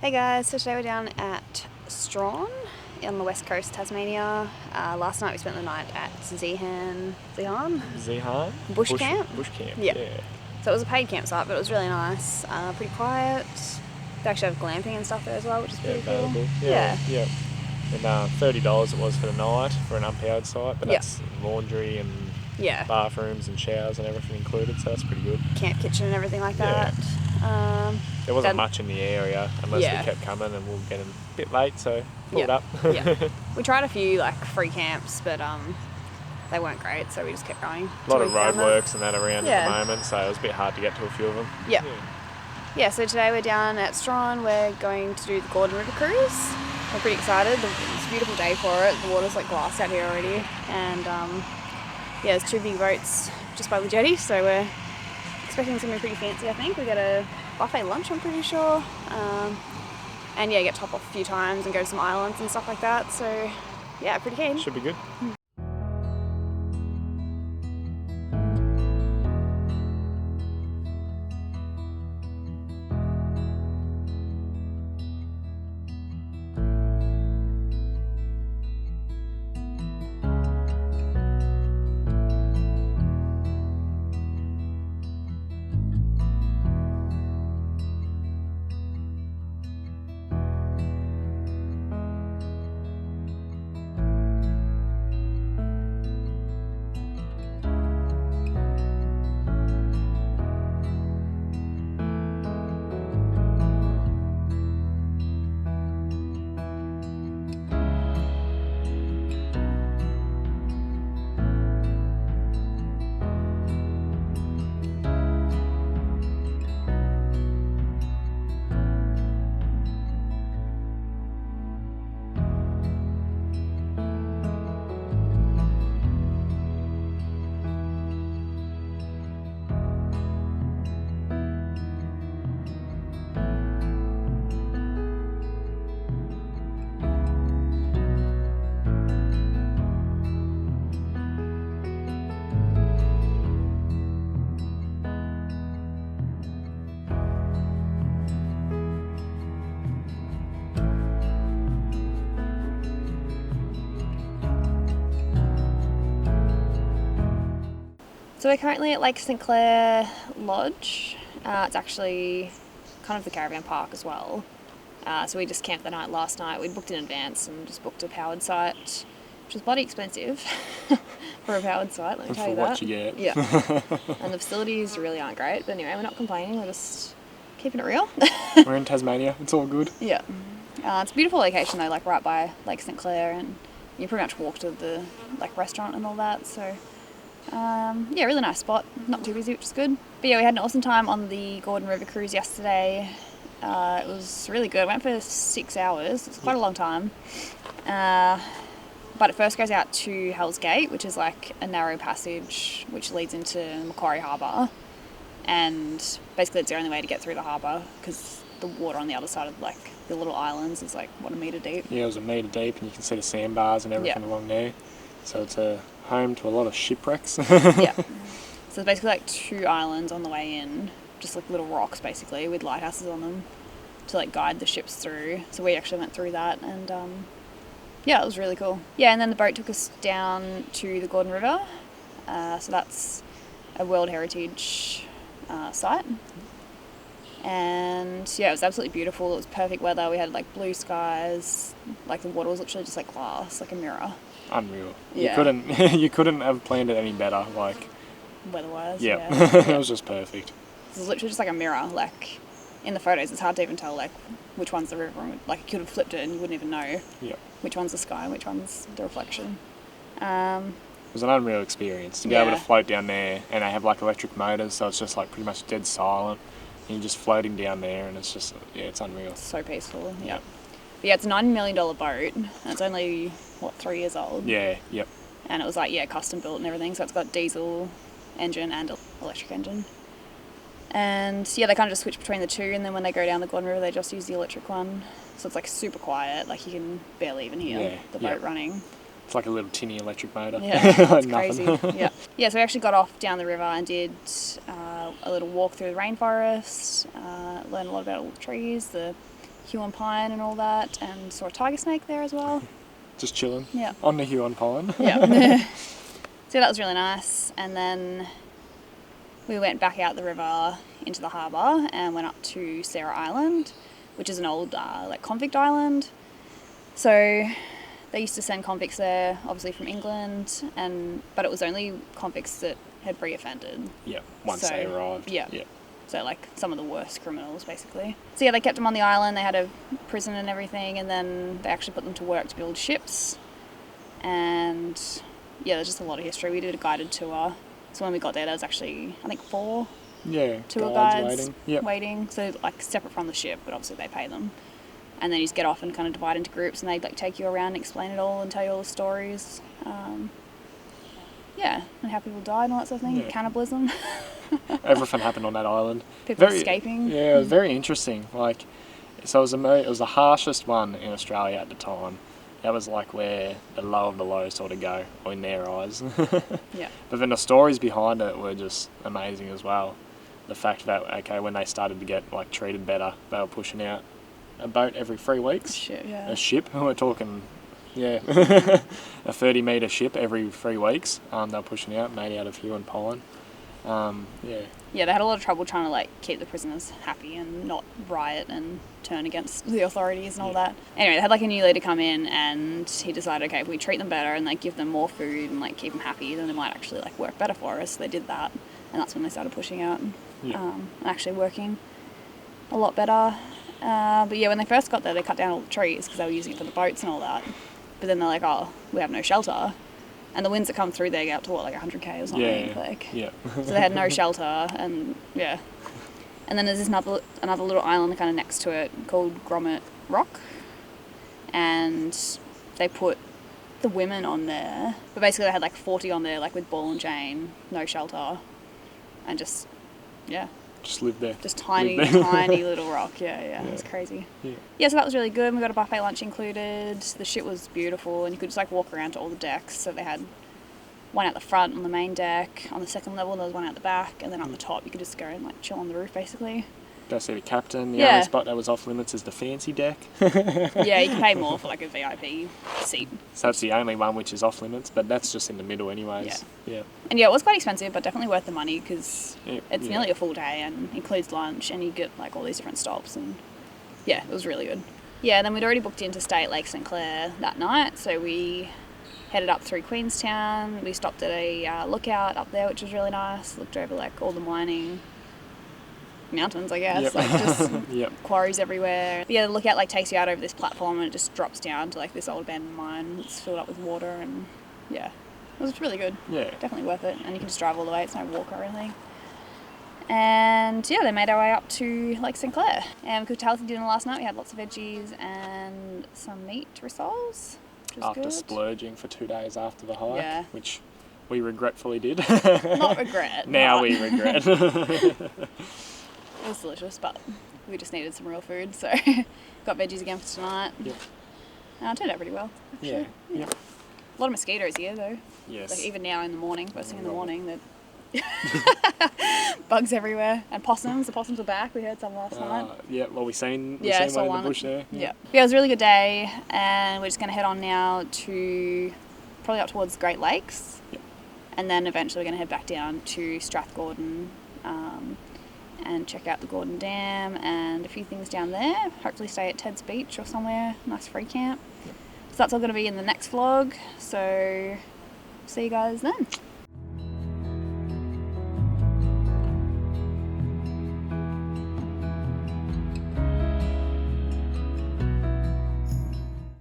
Hey guys, so today we're down at Strahan on the west coast of Tasmania. Last night we spent the night at Zeehan Bush Camp. Bush Camp, Yeah. yeah. So it was a paid campsite, but it was really nice, pretty quiet. They actually have glamping and stuff there as well, which is pretty cool. Available. Yeah. And $30 it was for the night for an unpowered site, but that's laundry and bathrooms and showers and everything included, so that's pretty good. Camp kitchen and everything like Yeah. that. There wasn't much in the area unless we kept coming, and we were getting a bit late, so pulled up. We tried a few free camps, but they weren't great, so we just kept going. A lot of roadworks and that around at the moment, so it was a bit hard to get to a few of them. Yeah, so today we're down at Strahan. We're going to do the Gordon River cruise. We're pretty excited. It's a beautiful day for it. The water's like glass out here already, and there's two big boats just by the jetty, so we're expecting something pretty fancy. I think we get a buffet lunch, I'm pretty sure, and get top off a few times and go to some islands and stuff like that. So yeah, pretty keen. Should be good. So we're currently at Lake St Clair Lodge. It's actually kind of the caravan park as well. So we just camped the night last night. We booked in advance and just booked a powered site, which was bloody expensive for a powered site, let me tell you that. For what you get. Yeah. And the facilities really aren't great, but anyway, we're not complaining, we're just keeping it real. We're in Tasmania, it's all good. Yeah. It's a beautiful location though, right by Lake St Clair, and you pretty much walk to the restaurant and all that, so really nice spot, not too busy, which is good. But yeah, we had an awesome time on the Gordon River cruise yesterday. It was really good. Went for 6 hours. It's quite a long time. But it first goes out to Hell's Gate, which is a narrow passage which leads into Macquarie Harbour, and basically it's the only way to get through the harbour because the water on the other side of the little islands is a metre deep. Yeah, it was a metre deep, and you can see the sandbars and everything along there. So it's home to a lot of shipwrecks. Yeah. So there's basically 2 islands on the way in, just little rocks basically with lighthouses on them to guide the ships through. So we actually went through that, and it was really cool. Yeah, and then the boat took us down to the Gordon River. So that's a World Heritage site. And it was absolutely beautiful. It was perfect weather. We had blue skies. The water was literally just glass, like a mirror. Unreal. Yeah. You couldn't have planned it any better. Weather-wise, yeah. It was just perfect. It was literally just a mirror. In the photos, it's hard to even tell which one's the river. You could have flipped it and you wouldn't even know which one's the sky and which one's the reflection. It was an unreal experience to be able to float down there, and they have electric motors, so it's just pretty much dead silent, and you're just floating down there, and it's just it's unreal. It's so peaceful. Yeah. But it's a $90 million boat, and it's only 3 years old. Yeah. Yep. And it was custom built and everything, so it's got diesel engine and electric engine. And they kind of just switch between the two, and then when they go down the Gordon River they just use the electric one, so it's super quiet, you can barely even hear the boat running. It's like a little tinny electric motor. Yeah, it's crazy. Yeah, so we actually got off down the river and did a little walk through the rainforest, learned a lot about all the trees, the Huon pine and all that, and saw a tiger snake there as well. Just chilling. Yeah. On the Huon pine. Yeah. So that was really nice. And then we went back out the river into the harbour and went up to Sarah Island, which is an old like convict island. So they used to send convicts there, obviously from England, but it was only convicts that had reoffended. Yeah, once they arrived. Yeah. So like some of the worst criminals, basically. So yeah, they kept them on the island. They had a prison and everything, and then they actually put them to work to build ships. And yeah, there's just a lot of history. We did a guided tour. So when we got there was actually, I think, 4 tour guides waiting. So like separate from the ship, but obviously they pay them. And then you just get off and kind of divide into groups, and they like take you around and explain it all and tell you all the stories. And how people died and all that sort of thing. Cannibalism. Everything happened on that island. People escaping. Yeah, it was very interesting. Like, so it was the harshest one in Australia at the time. That was like where the low of the low sort of go, or in their eyes. Yeah. But then the stories behind it were just amazing as well. The fact that, when they started to get like treated better, they were pushing out a boat every 3 weeks. A ship. We're talking, a 30-metre ship every 3 weeks. They were pushing out, made out of Huon pine. Yeah, they had a lot of trouble trying to like keep the prisoners happy and not riot and turn against the authorities and all that. Anyway, they had like a new leader come in, and he decided, okay, if we treat them better and like give them more food and like keep them happy, then they might actually like work better for us. So they did that, and that's when they started pushing out and actually working a lot better. But yeah, when they first got there, they cut down all the trees because they were using it for the boats and all that. But then they're like, oh, we have no shelter. And the winds that come through there get up to, 100k or something? So they had no shelter, and And then there's this another little island kind of next to it called Grommet Rock. And they put the women on there. But basically they had 40 on there, with ball and chain, no shelter. And just lived there. Just tiny little rock. It was crazy. So that was really good. We got a buffet lunch included. The ship was beautiful, and you could just walk around to all the decks. So they had one out the front on the main deck. On the second level there was one out the back, and then on the top you could just go and chill on the roof basically. Go see the captain. The only spot that was off limits is the fancy deck. You can pay more for a VIP seat. So that's the only one which is off limits, but that's just in the middle anyways. And it was quite expensive, but definitely worth the money because it's nearly a full day and includes lunch, and you get all these different stops, and it was really good. And then we'd already booked in to stay at Lake St Clair that night, so we headed up through Queenstown. We stopped at a lookout up there, which was really nice. Looked over all the mining mountains, I guess, just quarries everywhere. But the lookout takes you out over this platform, and it just drops down to this old abandoned mine. It's filled up with water, and it was really good. Definitely worth it, and you can just drive all the way. It's no walk or anything. And they made our way up to Lake St Clair, and we cooked healthy dinner last night. We had lots of veggies and some meat rissoles, which was after good. splurging for 2 days after the hike, which we regretfully did. Not regret. Now we regret. It was delicious, but we just needed some real food, so got veggies again for tonight. It turned out pretty well, actually. A lot of mosquitoes here, though. Yes. Even now in the morning, first thing in the morning, bugs everywhere. And possums. The possums are back. We heard some last night. We seen one in the bush there. It was a really good day, and we're just going to head on now to probably up towards the Great Lakes. And then eventually we're going to head back down to Strathgordon, and check out the Gordon Dam and a few things down there. Hopefully stay at Ted's Beach or somewhere, nice free camp. So that's all going to be in the next vlog, so see you guys then.